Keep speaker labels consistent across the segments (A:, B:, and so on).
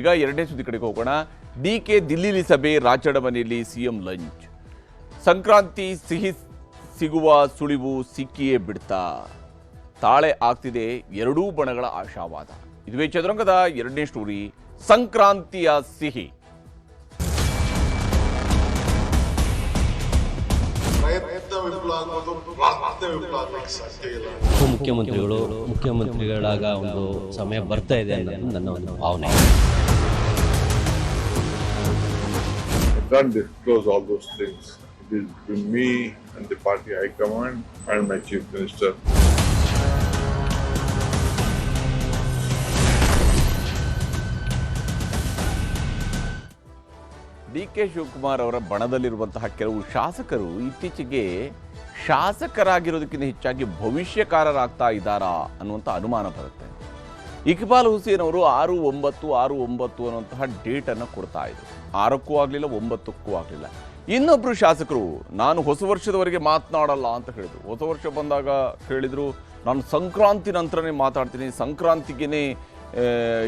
A: ಈಗ ಎರಡನೇ ಸುದ್ದಿ ಕಡೆಗೆ ಹೋಗೋಣ. ಡಿಕೆ ದಿಲ್ಲಿಲಿ ಸಭೆ, ರಾಜಣ್ಣ ಮನೆಯಲ್ಲಿ ಸಿಎಂ ಲಂಚ್. ಸಂಕ್ರಾಂತಿ ಸಿಹಿ ಸಿಗುವ ಸುಳಿವು ಸಿಕ್ಕಿಯೇ ಬಿಡ್ತಾ, ತಾಳೆ ಆಗ್ತಿದೆ ಎರಡೂ ಬಣಗಳ ಆಶಾವಾದ. ಇದುವೇ ಚದುರಂಗದ ಎರಡನೇ ಸ್ಟೋರಿ, ಸಂಕ್ರಾಂತಿಯ ಸಿಹಿ.
B: ಮುಖ್ಯಮಂತ್ರಿಗಳಾಗ ಒಂದು ಸಮಯ ಬರ್ತಾ ಇದೆ ಅನ್ನೋದು ನನ್ನ ಒಂದು ಭಾವನೆ.
C: I can't disclose all those things. It is between me and the party high command and my chief minister.
A: DK Shivakumar ಅವರ ಬಣದಲ್ಲಿರುವಂತಹ ಕೆಲವು ಶಾಸಕರು ಇತ್ತೀಚೆಗೆ ಶಾಸಕರಾಗಿರೋದಕ್ಕಿಂತ ಹೆಚ್ಚಾಗಿ ಭವಿಷ್ಯಕಾರರಾಗ್ತಾ ಇದ್ದಾರಾ ಅನ್ನುವಂಥ ಅನುಮಾನ ಬರುತ್ತೆ. ಇಕ್ಬಾಲ್ ಹುಸೇನ್ ಅವರು 6-9 ಅನ್ನುವಂತಹ ಡೇಟನ್ನು ಕೊಡ್ತಾ ಇದ್ರು. 6ಕ್ಕೂ ಆಗಲಿಲ್ಲ, 9ಕ್ಕೂ ಆಗಲಿಲ್ಲ. ಇನ್ನೊಬ್ಬರು ಶಾಸಕರು ನಾನು ಹೊಸ ವರ್ಷದವರೆಗೆ ಮಾತನಾಡಲ್ಲ ಅಂತ ಹೇಳಿದರು. ಹೊಸ ವರ್ಷ ಬಂದಾಗ ಹೇಳಿದರು ನಾನು ಸಂಕ್ರಾಂತಿ ನಂತರನೇ ಮಾತಾಡ್ತೀನಿ, ಸಂಕ್ರಾಂತಿಗೇ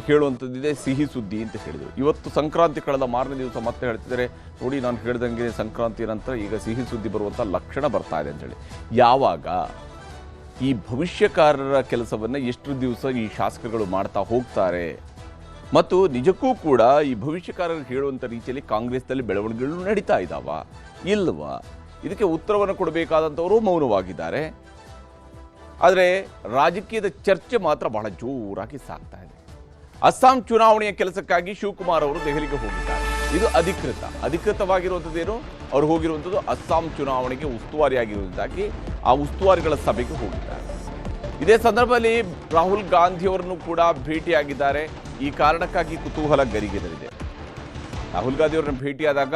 A: ಹೇಳುವಂಥದ್ದಿದೆ ಸಿಹಿ ಸುದ್ದಿ ಅಂತ ಹೇಳಿದರು. ಇವತ್ತು ಸಂಕ್ರಾಂತಿ ಕಳೆದ ಮಾರನೇ ದಿವಸ ಮತ್ತೆ ಹೇಳ್ತಿದ್ದಾರೆ, ನೋಡಿ ನಾನು ಹೇಳ್ದಂಗೆ ಸಂಕ್ರಾಂತಿ ನಂತರ ಈಗ ಸಿಹಿ ಸುದ್ದಿ ಬರುವಂಥ ಲಕ್ಷಣ ಬರ್ತಾ ಇದೆ ಅಂತೇಳಿ. ಯಾವಾಗ ಈ ಭವಿಷ್ಯಕಾರರ ಕೆಲಸವನ್ನು ಎಷ್ಟು ದಿವಸ ಈ ಶಾಸಕರುಗಳು ಮಾಡ್ತಾ ಹೋಗ್ತಾರೆ ಮತ್ತು ನಿಜಕ್ಕೂ ಕೂಡ ಈ ಭವಿಷ್ಯಕಾರರು ಹೇಳುವಂಥ ರೀತಿಯಲ್ಲಿ ಕಾಂಗ್ರೆಸ್ನಲ್ಲಿ ಬೆಳವಣಿಗೆಗಳು ನಡೀತಾ ಇದ್ದಾವ ಇಲ್ವಾ, ಇದಕ್ಕೆ ಉತ್ತರವನ್ನು ಕೊಡಬೇಕಾದಂಥವರು ಮೌನವಾಗಿದ್ದಾರೆ. ಆದರೆ ರಾಜಕೀಯದ ಚರ್ಚೆ ಮಾತ್ರ ಬಹಳ ಜೋರಾಗಿ ಸಾಗ್ತಾ ಇದೆ. ಅಸ್ಸಾಂ ಚುನಾವಣೆಯ ಕೆಲಸಕ್ಕಾಗಿ ಶಿವಕುಮಾರ್ ಅವರು ದೆಹಲಿಗೆ ಹೋಗಿದ್ದಾರೆ. ಇದು ಅಧಿಕೃತವಾಗಿರುವಂಥದ್ದೇನು, ಅವರು ಹೋಗಿರುವಂಥದ್ದು ಅಸ್ಸಾಂ ಚುನಾವಣೆಗೆ ಉಸ್ತುವಾರಿಯಾಗಿರುವುದಾಗಿ ಆ ಉಸ್ತುವಾರಿಗಳ ಸಭೆಗೆ ಹೋಗಿದ್ದಾರೆ. ಇದೇ ಸಂದರ್ಭದಲ್ಲಿ ರಾಹುಲ್ ಗಾಂಧಿಯವರನ್ನು ಕೂಡ ಭೇಟಿಯಾಗಿದ್ದಾರೆ. ಈ ಕಾರಣಕ್ಕಾಗಿ ಕುತೂಹಲ ಗರಿಗೆದರಿದೆ. ರಾಹುಲ್ ಗಾಂಧಿಯವರನ್ನು ಭೇಟಿಯಾದಾಗ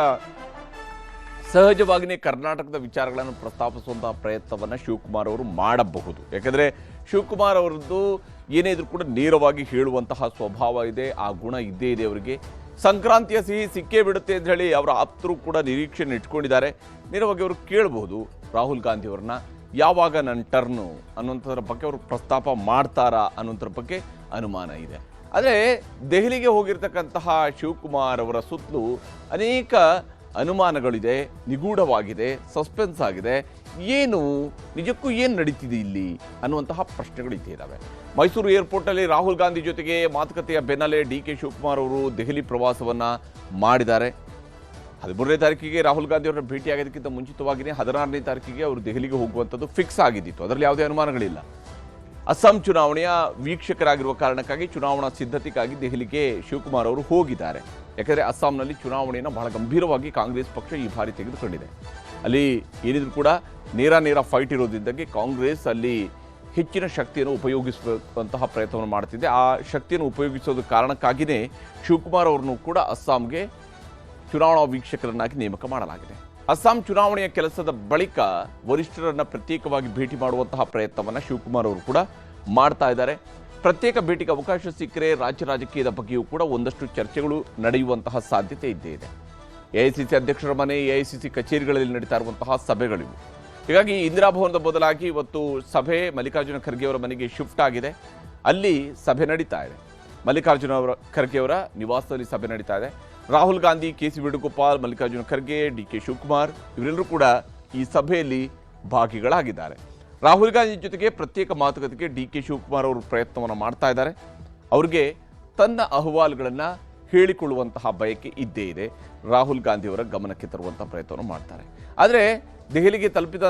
A: ಸಹಜವಾಗಿಯೇ ಕರ್ನಾಟಕದ ವಿಚಾರಗಳನ್ನು ಪ್ರಸ್ತಾಪಿಸುವಂತಹ ಪ್ರಯತ್ನವನ್ನು ಶಿವಕುಮಾರ್ ಅವರು ಮಾಡಬಹುದು. ಯಾಕಂದರೆ ಶಿವಕುಮಾರ್ ಅವರದ್ದು ಏನೇ ಇದ್ರೂ ಕೂಡ ನೇರವಾಗಿ ಹೇಳುವಂತಹ ಸ್ವಭಾವ ಇದೆ, ಆ ಗುಣ ಇದ್ದೇ ಇದೆ ಅವರಿಗೆ. ಸಂಕ್ರಾಂತಿಯ ಸಿಹಿ ಸಿಕ್ಕೇ ಬಿಡುತ್ತೆ ಅಂತ ಹೇಳಿ ಅವರ ಆಪ್ತರು ಕೂಡ ನಿರೀಕ್ಷೆಯನ್ನು ಇಟ್ಕೊಂಡಿದ್ದಾರೆ. ನೇರವಾಗಿ ಅವರು ಕೇಳಬಹುದು ರಾಹುಲ್ ಗಾಂಧಿಯವರನ್ನ, ಯಾವಾಗ ನನ್ನ ಟರ್ನು ಅನ್ನುವಂಥದ್ರ ಬಗ್ಗೆ ಅವರು ಪ್ರಸ್ತಾಪ ಮಾಡ್ತಾರಾ ಅನ್ನೋಂಥರ ಬಗ್ಗೆ ಅನುಮಾನ ಇದೆ. ಆದರೆ ದೆಹಲಿಗೆ ಹೋಗಿರ್ತಕ್ಕಂತಹ ಶಿವಕುಮಾರ್ ಅವರ ಸುತ್ತಲೂ ಅನೇಕ ಅನುಮಾನಗಳಿದೆ, ನಿಗೂಢವಾಗಿದೆ, ಸಸ್ಪೆನ್ಸ್ ಆಗಿದೆ. ನಿಜಕ್ಕೂ ಏನು ನಡೀತಿದೆ ಇಲ್ಲಿ ಅನ್ನುವಂತಹ ಪ್ರಶ್ನೆಗಳಿದ್ದೇ ಇದ್ದಾವೆ. ಮೈಸೂರು ಏರ್ಪೋರ್ಟಲ್ಲಿ ರಾಹುಲ್ ಗಾಂಧಿ ಜೊತೆಗೆ ಮಾತುಕತೆಯ ಬೆನ್ನಲ್ಲೇ ಡಿಕೆ ಶಿವಕುಮಾರ್ ಅವರು ದೆಹಲಿ ಪ್ರವಾಸವನ್ನು ಮಾಡಿದ್ದಾರೆ. 13ನೇ ತಾರೀಕಿಗೆ ರಾಹುಲ್ ಗಾಂಧಿ ಅವರನ್ನ ಭೇಟಿಯಾಗೋದಕ್ಕಿಂತ ಮುಂಚಿತವಾಗಿಯೇ 16ನೇ ತಾರೀಕಿಗೆ ಅವರು ದೆಹಲಿಗೆ ಹೋಗುವಂಥದ್ದು ಫಿಕ್ಸ್ ಆಗಿದ್ದಿತ್ತು. ಅದರಲ್ಲಿ ಯಾವುದೇ ಅನುಮಾನಗಳಿಲ್ಲ. ಅಸ್ಸಾಂ ಚುನಾವಣೆಯ ವೀಕ್ಷಕರಾಗಿರುವ ಕಾರಣಕ್ಕಾಗಿ ಚುನಾವಣಾ ಸಿದ್ಧತೆಗಾಗಿ ದೆಹಲಿಗೆ ಶಿವಕುಮಾರ್ ಅವರು ಹೋಗಿದ್ದಾರೆ. ಯಾಕಂದರೆ ಅಸ್ಸಾಂನಲ್ಲಿ ಚುನಾವಣೆಯನ್ನು ಬಹಳ ಗಂಭೀರವಾಗಿ ಕಾಂಗ್ರೆಸ್ ಪಕ್ಷ ಈ ಬಾರಿ ತೆಗೆದುಕೊಂಡಿದೆ. ಅಲ್ಲಿ ಏನಿದ್ರು ಕೂಡ ನೇರ ಫೈಟ್ ಇರೋದ್ರಿಂದಾಗಿ ಕಾಂಗ್ರೆಸ್ ಅಲ್ಲಿ ಹೆಚ್ಚಿನ ಶಕ್ತಿಯನ್ನು ಉಪಯೋಗಿಸುವಂತಹ ಪ್ರಯತ್ನವನ್ನು ಮಾಡ್ತಿದೆ. ಆ ಶಕ್ತಿಯನ್ನು ಉಪಯೋಗಿಸೋದ ಕಾರಣಕ್ಕಾಗಿಯೇ ಶಿವಕುಮಾರ್ ಅವರನ್ನು ಕೂಡ ಅಸ್ಸಾಂಗೆ ಚುನಾವಣಾ ವೀಕ್ಷಕರನ್ನಾಗಿ ನೇಮಕ ಮಾಡಲಾಗಿದೆ. ಅಸ್ಸಾಂ ಚುನಾವಣೆಯ ಕೆಲಸದ ಬಳಿಕ ವರಿಷ್ಠರನ್ನು ಪ್ರತ್ಯೇಕವಾಗಿ ಭೇಟಿ ಮಾಡುವಂತಹ ಪ್ರಯತ್ನವನ್ನು ಶಿವಕುಮಾರ್ ಅವರು ಕೂಡ ಮಾಡ್ತಾ ಇದ್ದಾರೆ. ಪ್ರತ್ಯೇಕ ಭೇಟಿಗೆ ಅವಕಾಶ ಸಿಕ್ಕರೆ ರಾಜ್ಯ ರಾಜಕೀಯದ ಬಗ್ಗೆಯೂ ಕೂಡ ಒಂದಷ್ಟು ಚರ್ಚೆಗಳು ನಡೆಯುವಂತಹ ಸಾಧ್ಯತೆ ಇದ್ದೇ ಇದೆ. ಎಐಸಿಸಿ ಅಧ್ಯಕ್ಷರ ಮನೆ, ಎಐಸಿಸಿ ಕಚೇರಿಗಳಲ್ಲಿ ನಡೀತಾ ಇರುವಂತಹ ಸಭೆಗಳಿವು. ಹೀಗಾಗಿ ಇಂದಿರಾ ಭವನದ ಬದಲಾಗಿ ಇವತ್ತು ಸಭೆ ಮಲ್ಲಿಕಾರ್ಜುನ ಖರ್ಗೆ ಅವರ ಮನೆಗೆ ಶಿಫ್ಟ್ ಆಗಿದೆ. ಅಲ್ಲಿ ಸಭೆ ನಡೀತಾ ಇದೆ. ಮಲ್ಲಿಕಾರ್ಜುನ ಖರ್ಗೆ ಅವರ ನಿವಾಸದಲ್ಲಿ ಸಭೆ ನಡೀತಾ ಇದೆ. ರಾಹುಲ್ ಗಾಂಧಿ, ಕೆಸಿ ವೇಣುಗೋಪಾಲ್, ಮಲ್ಲಿಕಾರ್ಜುನ ಖರ್ಗೆ, ಡಿಕೆ ಶಿವಕುಮಾರ್ ಇವರೆಲ್ಲರೂ ಕೂಡ ಈ ಸಭೆಯಲ್ಲಿ ಭಾಗಿಗಳಾಗಿದ್ದಾರೆ. ರಾಹುಲ್ ಗಾಂಧಿ ಜೊತೆಗೆ ಪ್ರತ್ಯೇಕ ಮಾತುಕತೆಗೆ ಡಿಕೆ ಶಿವಕುಮಾರ್ ಅವರು ಪ್ರಯತ್ನವನ್ನು ಮಾಡ್ತಾ ಇದ್ದಾರೆ. ಅವರಿಗೆ ತನ್ನ ಅಹವಾಲುಗಳನ್ನು ಹೇಳಿಕೊಳ್ಳುವಂತಹ ಬಯಕೆ ಇದ್ದೇ ಇದೆ. ರಾಹುಲ್ ಗಾಂಧಿಯವರ ಗಮನಕ್ಕೆ ತರುವಂತಹ ಪ್ರಯತ್ನವನ್ನು ಮಾಡ್ತಾರೆ. ಆದರೆ ದೆಹಲಿಗೆ ತಲುಪಿದ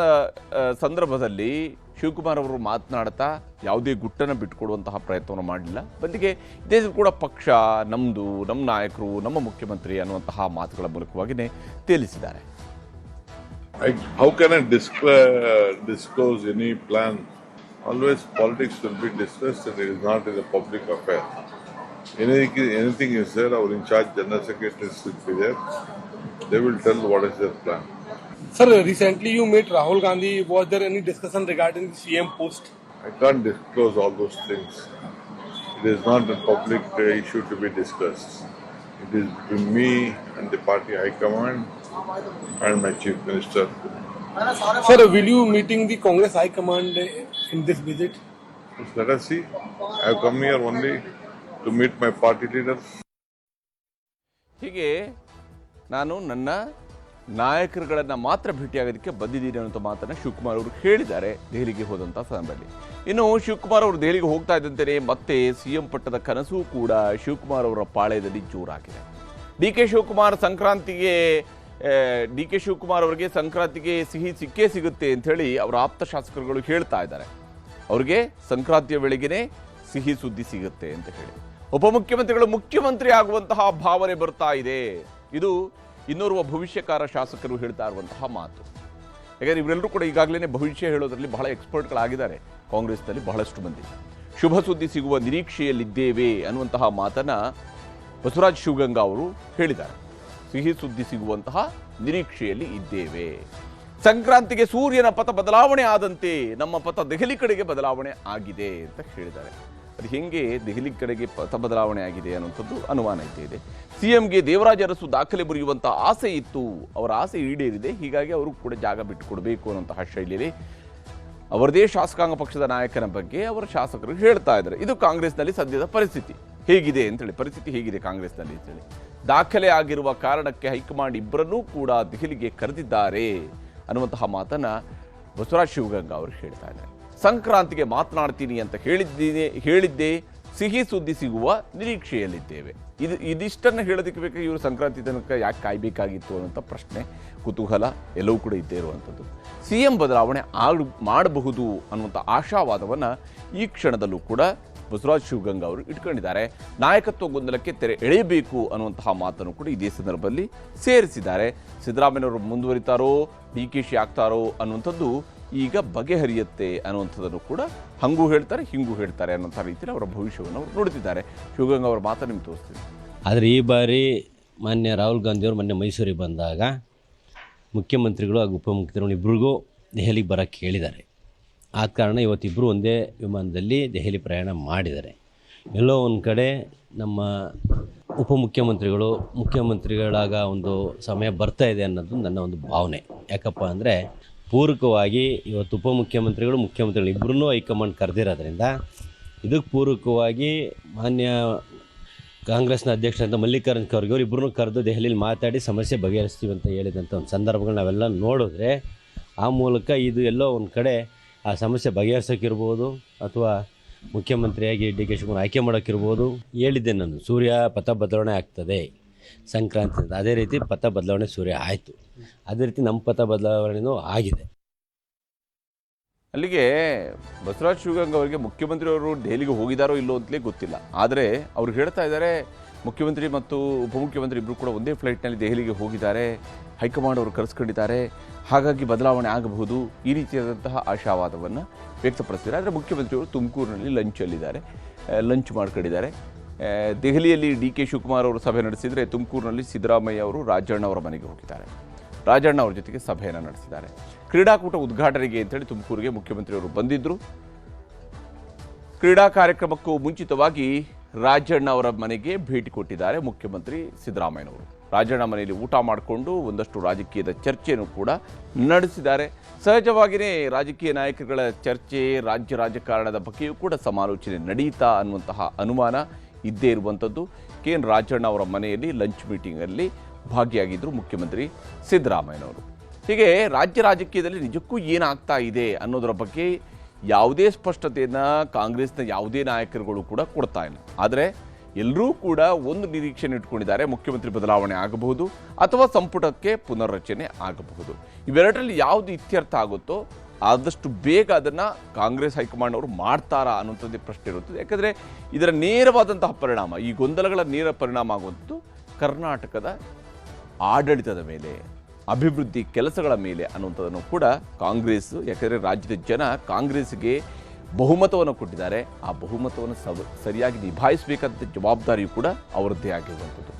A: ಸಂದರ್ಭದಲ್ಲಿ ಶಿವಕುಮಾರ್ ಅವರು ಮಾತನಾಡ್ತಾ ಯಾವುದೇ ಗುಟ್ಟನ್ನು ಬಿಟ್ಟುಕೊಡುವಂತಹ ಪ್ರಯತ್ನವನ್ನು ಮಾಡಲಿಲ್ಲ. ಬದಲಿಗೆ ಇದೇ ಕೂಡ ಪಕ್ಷ ನಮ್ಮದು, ನಮ್ಮ ನಾಯಕರು, ನಮ್ಮ ಮುಖ್ಯಮಂತ್ರಿ ಅನ್ನುವಂತಹ ಮಾತುಗಳ ಮೂಲಕವಾಗಿಯೇ ತೇಲಿಸಿದ್ದಾರೆ.
C: How can I disclose any plan? Always politics will be discussed and it is not in a public affair. Anything is there, our in charge general secretaries will be there. They will tell what is their plan.
D: Sir, recently you met Rahul Gandhi. Was there any discussion regarding the CM post?
C: I can't disclose all those things. It is not a public issue to be discussed. It is between me and the party high command and my chief minister.
D: Sir, will you meeting the Congress high command in this visit?
C: Let us see. I have come here only to meet my party leaders.
A: ಹೀಗೆ ನಾನು ನನ್ನ ನಾಯಕರುಗಳನ್ನು ಮಾತ್ರ ಭೇಟಿಯಾಗೋದಕ್ಕೆ ಬಂದಿದ್ದೀನಿ ಅನ್ನೋ ಮಾತನ್ನು ಶಿವಕುಮಾರ್ ಅವರು ಹೇಳಿದ್ದಾರೆ ದೆಹಲಿಗೆ ಹೋದಂಥ ಸಂದರ್ಭದಲ್ಲಿ. ಇನ್ನು ಶಿವಕುಮಾರ್ ಅವರು ದೆಹಲಿಗೆ ಹೋಗ್ತಾ ಇದ್ದಂತೆಯೇ ಮತ್ತೆ ಸಿಎಂ ಪಟ್ಟದ ಕನಸು ಕೂಡ ಶಿವಕುಮಾರ್ ಅವರ ಪಾಳ್ಯದಲ್ಲಿ ಜೋರಾಗಿದೆ. ಡಿ ಕೆ ಶಿವಕುಮಾರ್ ಅವರಿಗೆ ಸಂಕ್ರಾಂತಿಗೆ ಸಿಹಿ ಸಿಕ್ಕೇ ಸಿಗುತ್ತೆ ಅಂಥೇಳಿ ಅವರ ಆಪ್ತ ಶಾಸಕರುಗಳು ಹೇಳ್ತಾ ಇದ್ದಾರೆ. ಅವ್ರಿಗೆ ಸಂಕ್ರಾಂತಿಯ ವೇಳೆಗೆ ಸಿಹಿ ಸುದ್ದಿ ಸಿಗುತ್ತೆ ಅಂತ ಹೇಳಿ ಉಪಮುಖ್ಯಮಂತ್ರಿಗಳು ಮುಖ್ಯಮಂತ್ರಿ ಆಗುವಂತಹ ಭಾವನೆ ಬರ್ತಾ ಇದೆ. ಇದು ಇನ್ನೋರ್ವ ಭವಿಷ್ಯಕಾರ ಶಾಸಕರು ಹೇಳ್ತಾ ಇರುವಂತಹ ಮಾತು. ಯಾಕಂದರೆ ಇವರೆಲ್ಲರೂ ಕೂಡ ಈಗಾಗಲೇ ಭವಿಷ್ಯ ಹೇಳೋದ್ರಲ್ಲಿ ಬಹಳ ಎಕ್ಸ್ಪರ್ಟ್ಗಳಾಗಿದ್ದಾರೆ. ಕಾಂಗ್ರೆಸ್ನಲ್ಲಿ ಬಹಳಷ್ಟು ಮಂದಿ ಶುಭ ಸುದ್ದಿ ಸಿಗುವ ನಿರೀಕ್ಷೆಯಲ್ಲಿದ್ದೇವೆ ಅನ್ನುವಂತಹ ಮಾತನ್ನ ಬಸವರಾಜ ಶಿವಗಂಗಾ ಅವರು ಹೇಳಿದ್ದಾರೆ. ಸಿಹಿ ಸುದ್ದಿ ಸಿಗುವಂತಹ ನಿರೀಕ್ಷೆಯಲ್ಲಿ ಇದ್ದೇವೆ. ಸಂಕ್ರಾಂತಿಗೆ ಸೂರ್ಯನ ಪಥ ಬದಲಾವಣೆ ಆದಂತೆ ನಮ್ಮ ಪಥ ದೆಹಲಿ ಕಡೆಗೆ ಬದಲಾವಣೆ ಆಗಿದೆ ಅಂತ ಹೇಳಿದ್ದಾರೆ. ಅದು ಹೆಂಗೆ ದೆಹಲಿ ಕಡೆಗೆ ಪಥ ಬದಲಾವಣೆ ಆಗಿದೆ ಅನ್ನುವಂಥದ್ದು ಅನುಮಾನ ಇದೆ. ಸಿಎಂಗೆ ದೇವರಾಜ ಅರಸು ದಾಖಲೆ ಬರೆಯುವಂಥ ಆಸೆ ಇತ್ತು, ಅವರ ಆಸೆ ಈಡೇರಿದೆ. ಹೀಗಾಗಿ ಅವರು ಕೂಡ ಜಾಗ ಬಿಟ್ಟುಕೊಡಬೇಕು ಅನ್ನುವಂತಹ ಶೈಲಿಯಲ್ಲಿ ಅವರದೇ ಶಾಸಕಾಂಗ ಪಕ್ಷದ ನಾಯಕನ ಬಗ್ಗೆ ಅವರ ಶಾಸಕರು ಹೇಳ್ತಾ ಇದ್ದಾರೆ. ಇದು ಕಾಂಗ್ರೆಸ್ನಲ್ಲಿ ಸದ್ಯದ ಪರಿಸ್ಥಿತಿ ಹೇಗಿದೆ ಅಂತೇಳಿ, ಪರಿಸ್ಥಿತಿ ಹೇಗಿದೆ ಕಾಂಗ್ರೆಸ್ನಲ್ಲಿ ಅಂತೇಳಿ. ದಾಖಲೆ ಆಗಿರುವ ಕಾರಣಕ್ಕೆ ಹೈಕಮಾಂಡ್ ಇಬ್ಬರನ್ನೂ ಕೂಡ ದೆಹಲಿಗೆ ಕರೆದಿದ್ದಾರೆ ಅನ್ನುವಂತಹ ಮಾತನ್ನು ಬಸವರಾಜ ಶಿವಗಂಗಾ ಅವರು ಹೇಳ್ತಾ ಇದ್ದಾರೆ. ಸಂಕ್ರಾಂತಿಗೆ ಮಾತನಾಡ್ತೀನಿ ಅಂತ ಹೇಳಿದ್ದೇ ಸಿಹಿ ಸುದ್ದಿ ಸಿಗುವ ನಿರೀಕ್ಷೆಯಲ್ಲಿದ್ದೇವೆ. ಇದಿಷ್ಟನ್ನು ಹೇಳೋದಕ್ಕೆ ಬೇಕಾಗಿ ಇವರು ಸಂಕ್ರಾಂತಿ ತನಕ ಯಾಕೆ ಕಾಯಬೇಕಾಗಿತ್ತು ಅನ್ನೋಂಥ ಪ್ರಶ್ನೆ, ಕುತೂಹಲ ಎಲ್ಲವೂ ಕೂಡ ಇದ್ದೇ ಇರುವಂಥದ್ದು. ಸಿಎಂ ಬದಲಾವಣೆ ಮಾಡಬಹುದು ಅನ್ನುವಂಥ ಆಶಾವಾದವನ್ನು ಈ ಕ್ಷಣದಲ್ಲೂ ಕೂಡ ಬಸವರಾಜ ಶಿವಗಂಗಾ ಅವರು ಇಟ್ಕೊಂಡಿದ್ದಾರೆ. ನಾಯಕತ್ವ ಗೊಂದಲಕ್ಕೆ ತೆರೆ ಎಳೆಯಬೇಕು ಅನ್ನುವಂತಹ ಮಾತನ್ನು ಕೂಡ ಇದೇ ಸಂದರ್ಭದಲ್ಲಿ ಸೇರಿಸಿದ್ದಾರೆ. ಸಿದ್ದರಾಮಯ್ಯವರು ಮುಂದುವರಿತಾರೋ, ಡಿಕೆಶಿ ಆಗ್ತಾರೋ ಅನ್ನುವಂಥದ್ದು ಈಗ ಬಗೆಹರಿಯುತ್ತೆ ಅನ್ನುವಂಥದ್ದನ್ನು ಕೂಡ ಹಂಗೂ ಹೇಳ್ತಾರೆ ಹಿಂಗೂ ಹೇಳ್ತಾರೆ ಅನ್ನೋಂಥ ರೀತಿಯಲ್ಲಿ ಅವರ ಭವಿಷ್ಯವನ್ನು ಅವರು ನೋಡುತ್ತಿದ್ದಾರೆ. ಶಿವಗಂಗಾ ಅವರ ಮಾತನ್ನು ನಿಮ್ಗೆ ತೋರಿಸ್ತೀನಿ.
B: ಆದರೆ ಈ ಬಾರಿ ಮಾನ್ಯ ರಾಹುಲ್ ಗಾಂಧಿಯವರು ಮೊನ್ನೆ ಮೈಸೂರಿಗೆ ಬಂದಾಗ ಮುಖ್ಯಮಂತ್ರಿಗಳು ಹಾಗೂ ಉಪಮುಖ್ಯಮಂತ್ರಿಗಳು ಇಬ್ಬರಿಗೂ ದೆಹಲಿಗೆ ಬರೋಕ್ಕೆ ಹೇಳಿದ್ದಾರೆ. ಆದ ಕಾರಣ ಇವತ್ತಿಬ್ಬರು ಒಂದೇ ವಿಮಾನದಲ್ಲಿ ದೆಹಲಿ ಪ್ರಯಾಣ ಮಾಡಿದ್ದಾರೆ. ಎಲ್ಲೋ ಒಂದು ಕಡೆ ನಮ್ಮ ಉಪಮುಖ್ಯಮಂತ್ರಿಗಳು ಮುಖ್ಯಮಂತ್ರಿಗಳಾಗ ಒಂದು ಸಮಯ ಬರ್ತಾ ಇದೆ ಅನ್ನೋದು ನನ್ನ ಒಂದು ಭಾವನೆ. ಯಾಕಪ್ಪ ಅಂದರೆ ಪೂರಕವಾಗಿ ಇವತ್ತು ಉಪಮುಖ್ಯಮಂತ್ರಿಗಳು ಮುಖ್ಯಮಂತ್ರಿಗಳು ಇಬ್ಬರೂ ಹೈಕಮಾಂಡ್ ಕರೆದಿರೋದ್ರಿಂದ ಇದಕ್ಕೆ ಪೂರಕವಾಗಿ ಮಾನ್ಯ ಕಾಂಗ್ರೆಸ್ನ ಅಧ್ಯಕ್ಷರಾದ ಮಲ್ಲಿಕಾರ್ಜುನ ಖರ್ಗೆ ಅವರು ಇಬ್ಬರೂ ಕರೆದು ದೆಹಲಿಯಲ್ಲಿ ಮಾತಾಡಿ ಸಮಸ್ಯೆ ಬಗೆಹರಿಸ್ತೀವಿ ಅಂತ ಹೇಳಿದಂಥ ಒಂದು ಸಂದರ್ಭಗಳು ನಾವೆಲ್ಲ ನೋಡಿದ್ರೆ ಆ ಮೂಲಕ ಇದು ಎಲ್ಲೋ ಒಂದು ಕಡೆ ಆ ಸಮಸ್ಯೆ ಬಗೆಹರಿಸೋಕ್ಕಿರ್ಬೋದು ಅಥವಾ ಮುಖ್ಯಮಂತ್ರಿಯಾಗಿ ಡಿ ಕೆ ಶಿವಕುಮಾರ್ ಆಯ್ಕೆ ಮಾಡೋಕ್ಕಿರ್ಬೋದು. ಹೇಳಿದ್ದೆ ನಾನು, ಸೂರ್ಯ ಪಥ ಬದಲಾವಣೆ ಆಗ್ತದೆ ಸಂಕ್ರಾಂತಿ, ಅದೇ ರೀತಿ ಪಥ ಬದಲಾವಣೆ ಸೂರ್ಯ ಆಯಿತು. ಅದೇ ರೀತಿ ನಮ್ಮ ಪಥ ಬದಲಾವಣೆಯೂ ಆಗಿದೆ.
A: ಅಲ್ಲಿಗೆ ಬಸವರಾಜ ಶಿವಗಂಗಾ ಅವರಿಗೆ ಮುಖ್ಯಮಂತ್ರಿಯವರು ದೆಹಲಿಗೆ ಹೋಗಿದಾರೋ ಇಲ್ಲೋ ಅಂತಲೇ ಗೊತ್ತಿಲ್ಲ. ಆದರೆ ಅವರು ಹೇಳ್ತಾ ಇದ್ದಾರೆ ಮುಖ್ಯಮಂತ್ರಿ ಮತ್ತು ಉಪಮುಖ್ಯಮಂತ್ರಿ ಇಬ್ಬರು ಕೂಡ ಒಂದೇ ಫ್ಲೈಟ್ನಲ್ಲಿ ದೆಹಲಿಗೆ ಹೋಗಿದ್ದಾರೆ, ಹೈಕಮಾಂಡ್ ಅವರು ಕರೆಸ್ಕೊಂಡಿದ್ದಾರೆ, ಹಾಗಾಗಿ ಬದಲಾವಣೆ ಆಗಬಹುದು, ಈ ರೀತಿಯಾದಂತಹ ಆಶಾವಾದವನ್ನು ವ್ಯಕ್ತಪಡಿಸಿದ್ದಾರೆ. ಆದರೆ ಮುಖ್ಯಮಂತ್ರಿಯವರು ತುಮಕೂರಿನಲ್ಲಿ ಲಂಚ್ ಮಾಡ್ಕೊಂಡಿದ್ದಾರೆ. ದೆಹಲಿಯಲ್ಲಿ ಡಿ ಕೆ ಶಿವಕುಮಾರ್ ಅವರು ಸಭೆ ನಡೆಸಿದರೆ ತುಮಕೂರಿನಲ್ಲಿ ಸಿದ್ದರಾಮಯ್ಯ ಅವರು ರಾಜಣ್ಣ ಅವರ ಮನೆಗೆ ಹೋಗಿದ್ದಾರೆ. ರಾಜಣ್ಣ ಅವರ ಜೊತೆಗೆ ಸಭೆಯನ್ನು ನಡೆಸಿದ್ದಾರೆ. ಕ್ರೀಡಾಕೂಟ ಉದ್ಘಾಟನೆಗೆ ಅಂತೇಳಿ ತುಮಕೂರಿಗೆ ಮುಖ್ಯಮಂತ್ರಿಯವರು ಬಂದಿದ್ದರು. ಕ್ರೀಡಾ ಕಾರ್ಯಕ್ರಮಕ್ಕೂ ಮುಂಚಿತವಾಗಿ ರಾಜಣ್ಣ ಅವರ ಮನೆಗೆ ಭೇಟಿ ಕೊಟ್ಟಿದ್ದಾರೆ ಮುಖ್ಯಮಂತ್ರಿ ಸಿದ್ದರಾಮಯ್ಯನವರು. ರಾಜಣ್ಣ ಮನೆಯಲ್ಲಿ ಊಟ ಮಾಡಿಕೊಂಡು ಒಂದಷ್ಟು ರಾಜಕೀಯದ ಚರ್ಚೆಯನ್ನು ಕೂಡ ನಡೆಸಿದ್ದಾರೆ. ಸಹಜವಾಗಿಯೇ ರಾಜಕೀಯ ನಾಯಕರುಗಳ ಚರ್ಚೆ, ರಾಜ್ಯ ರಾಜಕಾರಣದ ಬಗ್ಗೆಯೂ ಕೂಡ ಸಮಾಲೋಚನೆ ನಡೀತಾ ಅನ್ನುವಂತಹ ಅನುಮಾನ ಇದ್ದೇ ಇರುವಂಥದ್ದು. ಕೆ ಎನ್ ರಾಜಣ್ಣ ಅವರ ಮನೆಯಲ್ಲಿ ಲಂಚ್ ಮೀಟಿಂಗಲ್ಲಿ ಭಾಗಿಯಾಗಿದ್ದರು ಮುಖ್ಯಮಂತ್ರಿ ಸಿದ್ದರಾಮಯ್ಯನವರು. ಹೀಗೆ ರಾಜ್ಯ ರಾಜಕೀಯದಲ್ಲಿ ನಿಜಕ್ಕೂ ಏನಾಗ್ತಾ ಇದೆ ಅನ್ನೋದರ ಬಗ್ಗೆ ಯಾವುದೇ ಸ್ಪಷ್ಟತೆಯನ್ನು ಕಾಂಗ್ರೆಸ್ನ ಯಾವುದೇ ನಾಯಕರುಗಳು ಕೂಡ ಕೊಡ್ತಾ ಇಲ್ಲ. ಆದರೆ ಎಲ್ಲರೂ ಕೂಡ ಒಂದು ನಿರೀಕ್ಷೆಯನ್ನು ಇಟ್ಕೊಂಡಿದ್ದಾರೆ, ಮುಖ್ಯಮಂತ್ರಿ ಬದಲಾವಣೆ ಆಗಬಹುದು ಅಥವಾ ಸಂಪುಟಕ್ಕೆ ಪುನರ್ರಚನೆ ಆಗಬಹುದು. ಇವೆರಡರಲ್ಲಿ ಯಾವುದು ಇತ್ಯರ್ಥ ಆಗುತ್ತೋ ಆದಷ್ಟು ಬೇಗ ಅದನ್ನು ಕಾಂಗ್ರೆಸ್ ಹೈಕಮಾಂಡ್ ಅವರು ಮಾಡ್ತಾರಾ ಅನ್ನುವಂಥದ್ದೇ ಪ್ರಶ್ನೆ ಇರುತ್ತದೆ. ಯಾಕಂದರೆ ಇದರ ನೇರವಾದಂತಹ ಪರಿಣಾಮ, ಈ ಗೊಂದಲಗಳ ನೇರ ಪರಿಣಾಮ ಆಗುವಂಥದ್ದು ಕರ್ನಾಟಕದ ಆಡಳಿತದ ಮೇಲೆ, ಅಭಿವೃದ್ಧಿ ಕೆಲಸಗಳ ಮೇಲೆ ಅನ್ನುವಂಥದ್ದನ್ನು ಕೂಡ ಕಾಂಗ್ರೆಸ್, ಯಾಕಂದರೆ ರಾಜ್ಯದ ಜನ ಕಾಂಗ್ರೆಸ್ಗೆ ಬಹುಮತವನ್ನು ಕೊಟ್ಟಿದ್ದಾರೆ. ಆ ಬಹುಮತವನ್ನು ಸರಿಯಾಗಿ ನಿಭಾಯಿಸಬೇಕಾದ ಜವಾಬ್ದಾರಿಯೂ ಕೂಡ ಅವರದ್ದೇ ಆಗಿರುವಂಥದ್ದು.